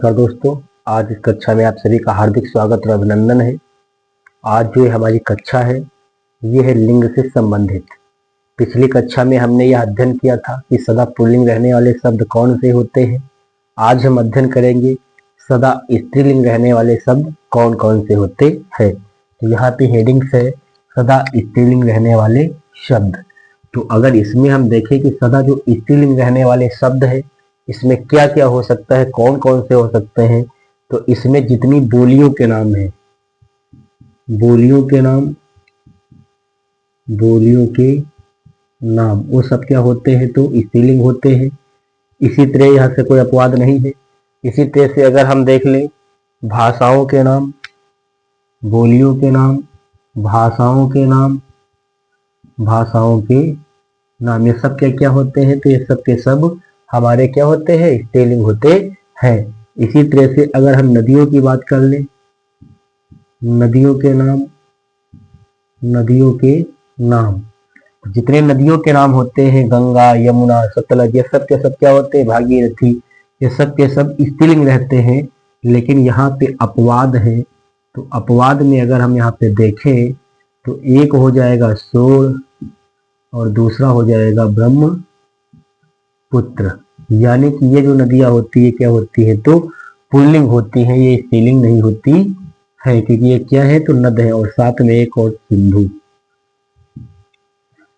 नमस्कार दोस्तों, आज इस कक्षा में आप सभी का हार्दिक स्वागत और अभिनंदन है। आज जो हमारी कक्षा है ये है लिंग से संबंधित। पिछली कक्षा में हमने यह अध्ययन किया था कि सदा पुल्लिंग रहने वाले शब्द कौन से होते हैं। आज हम अध्ययन करेंगे सदा स्त्रीलिंग रहने वाले शब्द कौन कौन से होते हैं। तो यहाँ पे हेडिंग्स है सदा स्त्रीलिंग रहने वाले शब्द। तो अगर इसमें हम देखें कि सदा जो स्त्रीलिंग रहने वाले शब्द है इसमें क्या क्या हो सकता है, कौन कौन से हो सकते हैं, तो इसमें जितनी बोलियों के नाम है, बोलियों के नाम वो सब क्या होते हैं, तो स्त्रीलिंग होते हैं। इसी तरह यहाँ से कोई अपवाद नहीं है। इसी तरह से अगर हम देख लें भाषाओं के नाम, बोलियों के नाम, भाषाओं के नाम, ये सब क्या क्या होते हैं, तो ये सब के सब हमारे क्या होते हैं, स्त्रीलिंग होते हैं। इसी तरह से अगर हम नदियों की बात कर लें, नदियों के नाम जितने नदियों के नाम होते हैं, गंगा, यमुना, सतलज, ये सब के सब क्या होते हैं, भागीरथी, ये सब के सब स्त्रीलिंग रहते हैं। लेकिन यहाँ पे अपवाद है। तो अपवाद में अगर हम यहाँ पे देखें तो एक हो जाएगा सोड़ और दूसरा हो जाएगा ब्रह्मपुत्र। यानी कि ये जो नदियां होती है क्या होती है, तो पुल्लिंग होती है, ये स्त्रीलिंग नहीं होती है, क्योंकि ये क्या है, तो नद है और साथ में एक और सिंधु,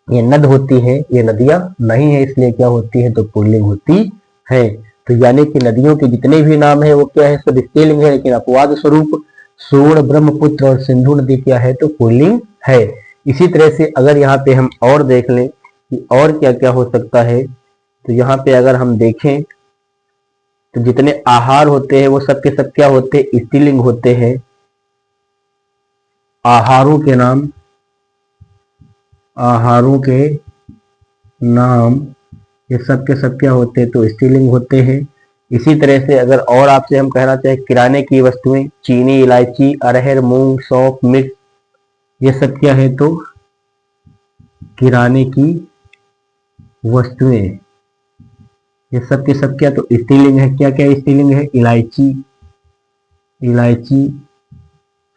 ये नद होती है, ये नदियां नहीं है, इसलिए क्या होती है, तो पुल्लिंग होती है। तो यानी कि नदियों के जितने भी नाम है वो क्या है, सब स्त्रीलिंग है। लेकिन अपवाद स्वरूप सोड़, ब्रह्मपुत्र और सिंधु नदी क्या है, तो पुल्लिंग है। इसी तरह से अगर यहाँ पे हम और देख लें कि और क्या क्या हो सकता है, तो यहाँ पे अगर हम देखें तो जितने आहार होते हैं वो सब के सब क्या होते हैं, स्त्रीलिंग होते हैं। आहारों के नाम ये सब के सब क्या होते हैं, तो स्त्रीलिंग होते हैं। इसी तरह से अगर और आपसे हम कहना चाहें किराने की वस्तुएं, चीनी, इलायची, अरहर, मूंग, सौंफ, मिर्च, ये सब क्या है, तो किराने की वस्तुएं, ये सब के सब क्या, तो स्त्रीलिंग है। क्या क्या स्त्रीलिंग है, इलायची,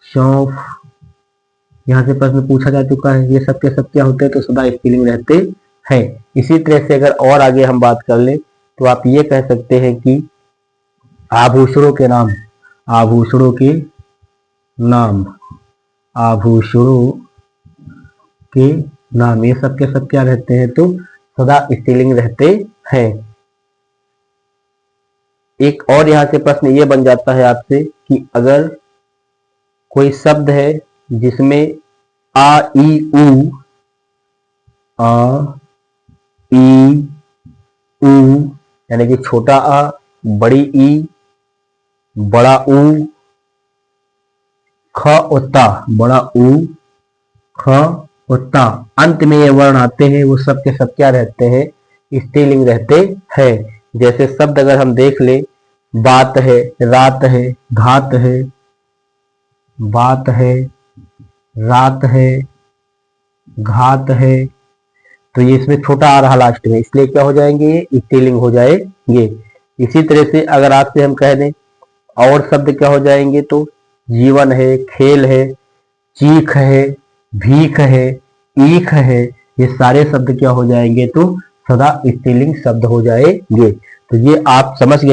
सौंफ, यहाँ से प्रश्न पूछा जा चुका है, ये सब के सब क्या होते हैं, तो सदा स्त्रीलिंग रहते हैं। इसी तरह से अगर और आगे हम बात कर ले तो आप ये कह सकते हैं कि आभूषणों के नाम, ये सब के सब क्या रहते हैं, तो सदा स्त्रीलिंग रहते हैं। एक और यहाँ से प्रश्न ये बन जाता है आपसे कि अगर कोई शब्द है जिसमें आ ई उ यानी कि छोटा आ, बड़ी ई, बड़ा ऊ, ख उत्ता, बड़ा ऊ, ख उत्ता, अंत में ये वर्ण आते हैं, वो सब के सब क्या रहते हैं, स्त्रीलिंग रहते हैं। जैसे शब्द अगर हम देख ले, बात है, रात है, घात है, बात है, रात है, घात है, तो ये इसमें छोटा आ रहा लास्ट में, इसलिए क्या हो जाएंगे, ये स्त्रीलिंग हो जाएंगे। इसी तरह से अगर आपसे हम कह दें और शब्द क्या हो जाएंगे, तो जीवन है, खेल है, चीख है, भीख है, ईख है, ये सारे शब्द क्या हो जाएंगे, तो सदा स्त्रीलिंग शब्द हो जाएंगे। तो ये आप समझ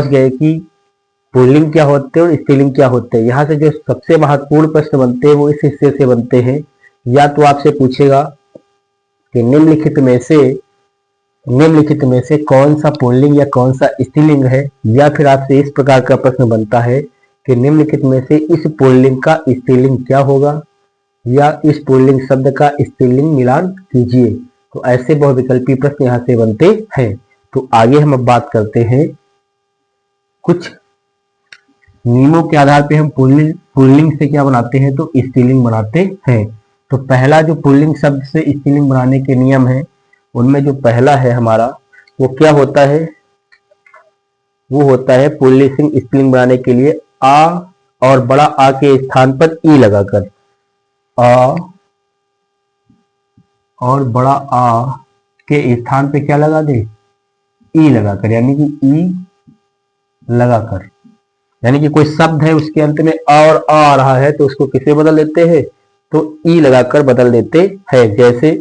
गए कि पुल्लिंग क्या होते हैं और स्त्रीलिंग क्या होते हैं। यहाँ से जो सबसे महत्वपूर्ण प्रश्न बनते हैं वो इस हिस्से से बनते हैं। या तो आपसे पूछेगा कि निम्नलिखित में से कौन सा पुल्लिंग या कौन सा स्त्रीलिंग है, या फिर आपसे इस प्रकार का प्रश्न बनता है कि निम्नलिखित में से इस पुल्लिंग का स्त्रीलिंग क्या होगा, या इस पुल्लिंग शब्द का स्त्रीलिंग मिलान कीजिए। तो ऐसे बहुविकल्पी प्रश्न यहाँ से बनते हैं। तो आगे हम अब बात करते हैं कुछ नियमों के आधार पे हम पुल्लिंग से क्या बनाते हैं, तो स्त्रीलिंग बनाते हैं। तो पहला जो पुल्लिंग शब्द से स्त्रीलिंग बनाने के नियम है, उनमें जो पहला है हमारा, वो क्या होता है, वो होता है पुल्लिंग स्त्रीलिंग बनाने के लिए आ और बड़ा आ के स्थान पर ई लगाकर, आ और बड़ा आ के स्थान पे क्या लगा दे, ई लगाकर, यानी कि ई लगाकर, यानी कि कोई शब्द है उसके अंत में और आ रहा है तो उसको किसे बदल देते हैं, तो ई लगाकर बदल देते हैं। जैसे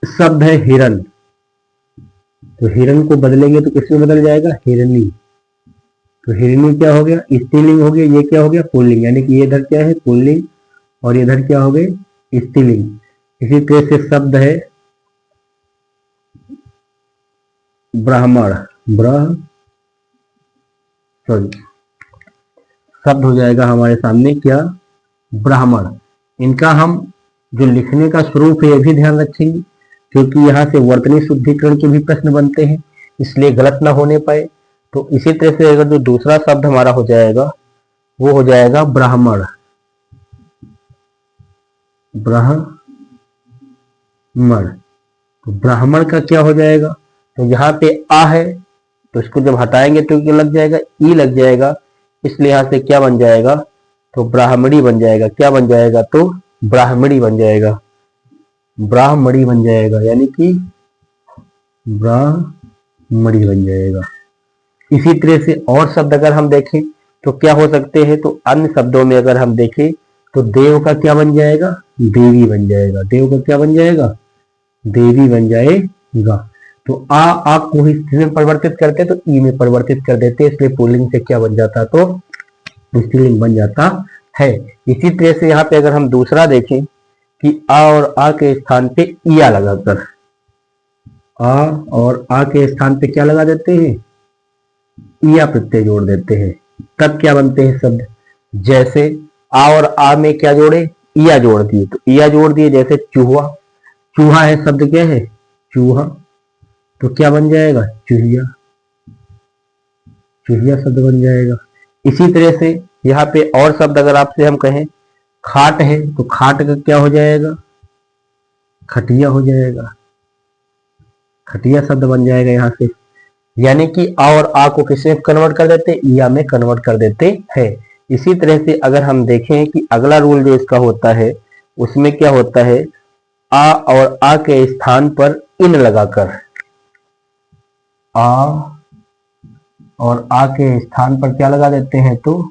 शब्द है हिरन, तो हिरन को बदलेंगे तो किसमें बदल जाएगा, हिरनी। तो हिरनी क्या हो गया, स्त्रीलिंग हो गया, ये क्या हो गया, पुल्लिंग, यानी कि ये इधर क्या है पुल्लिंग और इधर क्या हो गए स्त्रीलिंग। इसी तरह से शब्द है ब्राह्मण, सॉरी शब्द हो जाएगा हमारे सामने क्या, ब्राह्मण। इनका हम जो लिखने का स्वरूप है ये भी ध्यान रखेंगे, क्योंकि यहाँ से वर्तनी शुद्धिकरण के भी प्रश्न बनते हैं, इसलिए गलत ना होने पाए। तो इसी तरह से अगर जो दूसरा शब्द हमारा हो जाएगा वो हो जाएगा ब्राह्मण, ब्राह्मण। तो ब्राह्मण का क्या हो जाएगा, तो यहाँ पे आ है तो इसको जब हटाएंगे तो क्या लग जाएगा, ई लग जाएगा, इसलिए यहाँ से क्या बन जाएगा, तो ब्राह्मणी बन जाएगा। क्या बन जाएगा, तो ब्राह्मणी बन जाएगा, ब्राह्मणी बन जाएगा, यानी कि ब्राह्मणी बन जाएगा। इसी तरह से और शब्द अगर हम देखें तो क्या हो सकते हैं, तो अन्य शब्दों में अगर हम देखें तो देव का क्या बन जाएगा, देवी बन जाएगा। देव का क्या बन जाएगा, देवी बन जाएगा। तो आ को ही स्त्री में परिवर्तित करते तो ई में परिवर्तित कर देते, इसलिए पुल्लिंग से क्या बन जाता, तो स्त्रीलिंग बन जाता है। इसी तरह से यहाँ पे अगर हम दूसरा देखें कि आ और आ के स्थान पे इया लगाकर, आ और आ के स्थान पे क्या लगा देते हैं, इया प्रत्यय जोड़ देते हैं, तब क्या बनते हैं शब्द। जैसे आ और आ में क्या जोड़े, इया जोड़ दिए, तो इया जोड़ दिए। जैसे चूहा, चूहा है शब्द क्या है, चूहा, तो क्या बन जाएगा, चूहिया, चूहिया शब्द बन जाएगा। इसी तरह से यहाँ पे और शब्द अगर आपसे हम कहें खाट है, तो खाट का क्या हो जाएगा, खटिया हो जाएगा, खटिया शब्द बन जाएगा यहाँ से। यानी कि आ और आ को किसमें कन्वर्ट कर देते, या में कन्वर्ट कर देते हैं। इसी तरह से अगर हम देखें कि अगला रूल जो इसका होता है उसमें क्या होता है, आ और आ के स्थान पर इन लगाकर, आ और आ के स्थान पर क्या लगा देते हैं, तो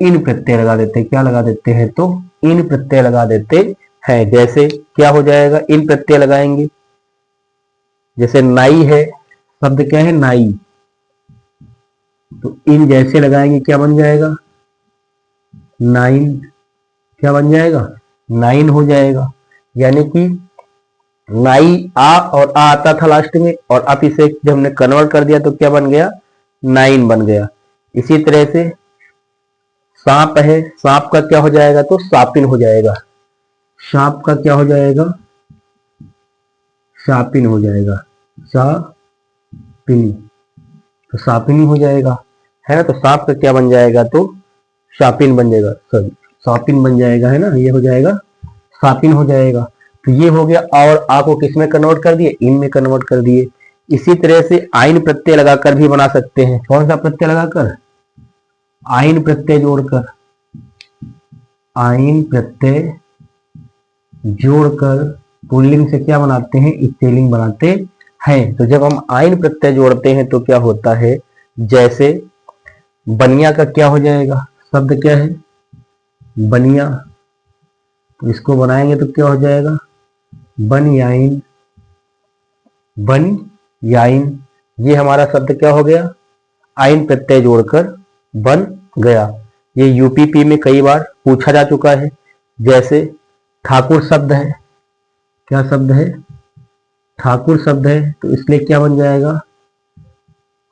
इन प्रत्यय लगा देते हैं। क्या लगा देते हैं, तो इन प्रत्यय लगा देते हैं। जैसे क्या हो जाएगा, इन प्रत्यय लगाएंगे। जैसे नाई है शब्द क्या है, नाई, तो इन जैसे लगाएंगे क्या बन जाएगा, नाइन, क्या बन जाएगा, नाइन हो जाएगा। यानी कि नाई आ और आ आता था लास्ट में, और अब इसे जब हमने कन्वर्ट कर दिया तो क्या बन गया, नाइन बन गया। इसी तरह से सांप है, सांप का क्या हो जाएगा, तो सापिन हो जाएगा, सांप का क्या हो जाएगा, सापिन हो जाएगा, सापिनी, तो सापिनी हो जाएगा, है ना। तो सांप का क्या बन जाएगा, तो सापिन बन जाएगा, सॉरी सापिन बन जाएगा, है ना, ये हो जाएगा सापिन हो जाएगा। तो ये हो गया, और आ को किस में कन्वर्ट कर दिए, इन में कन्वर्ट कर दिए। इसी तरह से आइन प्रत्यय लगाकर भी बना सकते हैं। कौन सा प्रत्यय लगाकर, आइन प्रत्यय जोड़कर, आइन प्रत्यय जोड़कर पुल्लिंग से क्या बनाते हैं, स्त्रीलिंग बनाते हैं। तो जब हम आइन प्रत्यय जोड़ते हैं तो क्या होता है, जैसे बनिया का क्या हो जाएगा, शब्द क्या है, बनिया, तो इसको बनाएंगे तो क्या हो जाएगा, बन याइन, बन याइन। ये हमारा शब्द क्या हो गया, आइन प्रत्यय जोड़कर बन गया। ये यूपीपी में कई बार पूछा जा चुका है। जैसे ठाकुर शब्द है, क्या शब्द है, ठाकुर शब्द है, तो इसलिए क्या बन जाएगा,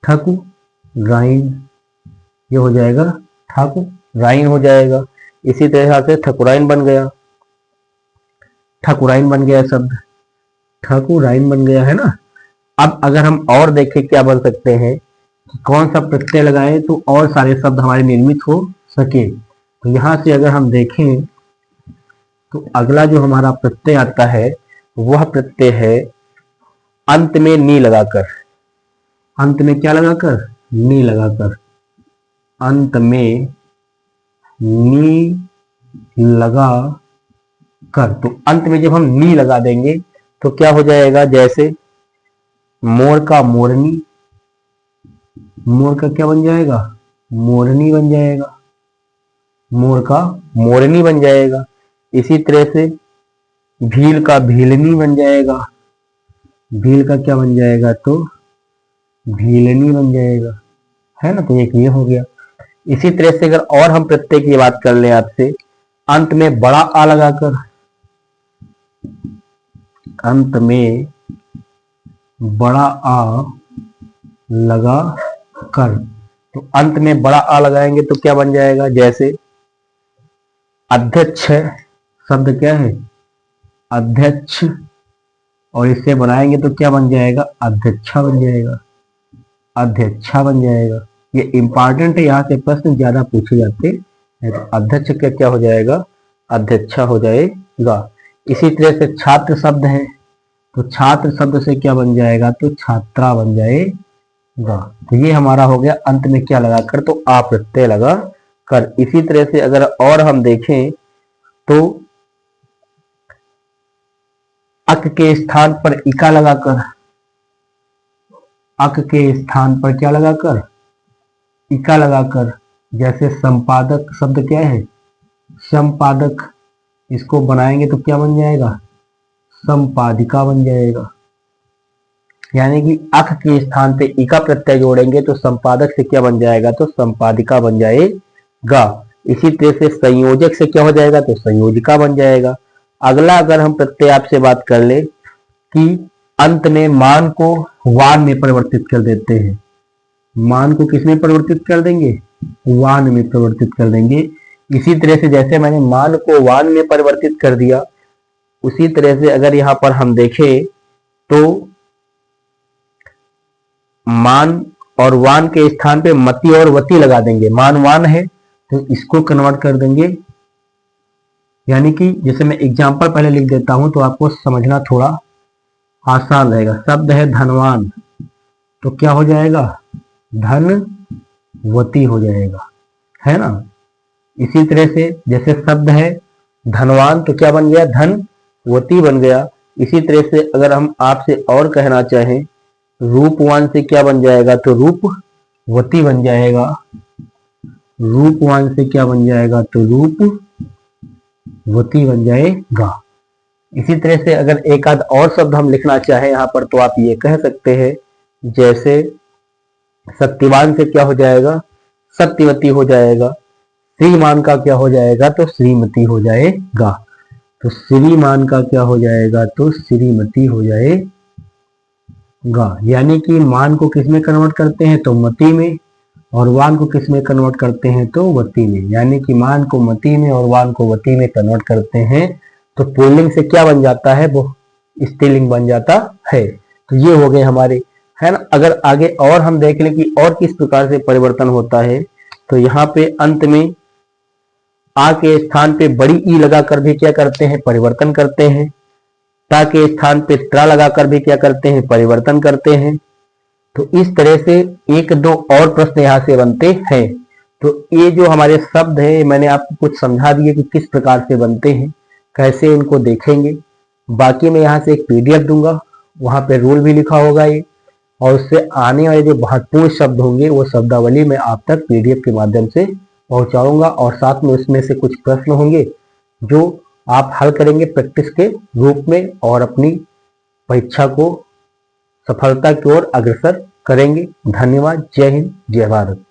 ठाकुर राइन, ये हो जाएगा ठाकुर राइन हो जाएगा। इसी तरह से ठकुराइन बन गया, ठाकुराइन बन गया शब्द, ठाकुराइन बन गया, है ना। अब अगर हम और देखें क्या बन सकते हैं, कौन सा प्रत्यय लगाएं तो और सारे शब्द हमारे निर्मित हो सके। तो यहां से अगर हम देखें तो अगला जो हमारा प्रत्यय आता है वह प्रत्यय है अंत में नी लगाकर, अंत में क्या लगाकर, नी लगाकर, अंत में नी लगा कर। तो अंत में जब हम नी लगा देंगे तो क्या हो जाएगा, जैसे मोर का मोरनी, मोर का क्या बन जाएगा? मोरनी बन जाएगा, मोर का मोरनी बन जाएगा। इसी तरह से भील का भीलनी बन जाएगा, भील का क्या बन जाएगा? तो भीलनी बन जाएगा, है ना। तो एक ये हो गया। इसी तरह से अगर और हम प्रत्यय की बात कर लें आपसे, अंत में बड़ा आ लगाकर, अंत में बड़ा आ लगा कर, तो अंत में बड़ा आ लगाएंगे तो क्या बन जाएगा? जैसे अध्यक्ष शब्द क्या है? अध्यक्ष, और इससे बनाएंगे तो क्या बन जाएगा? अध्यक्षा बन जाएगा, अध्यक्षा बन जाएगा। ये इंपॉर्टेंट है, यहाँ से प्रश्न ज्यादा पूछे जाते हैं। तो अध्यक्ष का क्या हो जाएगा? अध्यक्षा हो जाएगा। इसी तरह से छात्र शब्द है, तो छात्र शब्द से क्या बन जाएगा? तो छात्रा बन जाएगा। तो ये हमारा हो गया अंत में क्या लगाकर? तो आ प्रत्यय लगा कर। इसी तरह से अगर और हम देखें तो अक के स्थान पर इका लगाकर, अक के स्थान पर क्या लगाकर? इका लगाकर, जैसे संपादक शब्द क्या है? संपादक, इसको बनाएंगे तो क्या बन जाएगा? संपादिका बन जाएगा। यानी कि अक के स्थान पे इका प्रत्यय जोड़ेंगे तो संपादक से क्या बन जाएगा? तो संपादिका बन जाएगा। इसी तरह से संयोजक से क्या हो जाएगा? तो संयोजिका बन जाएगा। अगला अगर हम प्रत्यय आपसे बात कर ले कि अंत में मान को वान में परिवर्तित कर देते हैं, मान को किस में परिवर्तित कर देंगे? वान में परिवर्तित कर देंगे। इसी तरह से जैसे मैंने मान को वान में परिवर्तित कर दिया, उसी तरह से अगर यहां पर हम देखें तो मान और वान के स्थान पे मति और वती लगा देंगे। मान वान है तो इसको कन्वर्ट कर देंगे, यानी कि जैसे मैं एग्जांपल पहले लिख देता हूं तो आपको समझना थोड़ा आसान रहेगा। शब्द है धनवान, तो क्या हो जाएगा? धनवती हो जाएगा, है ना। इसी तरह से जैसे शब्द है धनवान, तो क्या बन गया? धनवती बन गया। इसी तरह से अगर हम आपसे और कहना चाहें, रूपवान से क्या बन जाएगा? तो रूपवती बन जाएगा। रूपवान से क्या बन जाएगा? तो रूपवती बन जाएगा। इसी तरह से अगर एक आध और शब्द हम लिखना चाहें यहाँ पर तो आप ये कह सकते हैं, जैसे सत्यवान से क्या हो जाएगा? सत्यवती हो जाएगा। श्रीमान का क्या हो जाएगा? तो श्रीमती हो जाएगा। तो श्रीमान का क्या हो जाएगा? तो श्रीमती हो जाएगा। यानी कि मान को किस में कन्वर्ट करते हैं? तो मति में, और वान को किस में कन्वर्ट करते हैं? तो वती में। यानी कि मान को मति में और वान को वती में कन्वर्ट करते हैं तो पुल्लिंग से क्या बन जाता है? वो स्त्रीलिंग बन जाता है। तो ये हो गए हमारे, है ना। अगर आगे और हम देख लें कि और किस प्रकार से परिवर्तन होता है, तो यहाँ पे अंत में आ के स्थान पे बड़ी ई लगाकर भी क्या करते हैं? परिवर्तन करते हैं। ता के स्थान पे त्रा लगाकर भी क्या करते हैं? परिवर्तन करते हैं। तो इस तरह से एक दो और प्रश्न यहाँ से बनते हैं। तो ये जो हमारे शब्द है मैंने आपको कुछ समझा दिए कि किस प्रकार से बनते हैं, कैसे इनको देखेंगे। बाकी मैं यहाँ से एक पीडीएफ दूंगा, वहां पे रूल भी लिखा होगा ये, और उससे आने वाले जो महत्वपूर्ण शब्द होंगे वो शब्दावली मैं आप तक पीडीएफ के माध्यम से पहुंचाऊंगा, और साथ में उसमें से कुछ प्रश्न होंगे जो आप हल करेंगे प्रैक्टिस के रूप में और अपनी परीक्षा को सफलता की ओर अग्रसर करेंगे। धन्यवाद। जय हिंद, जय भारत।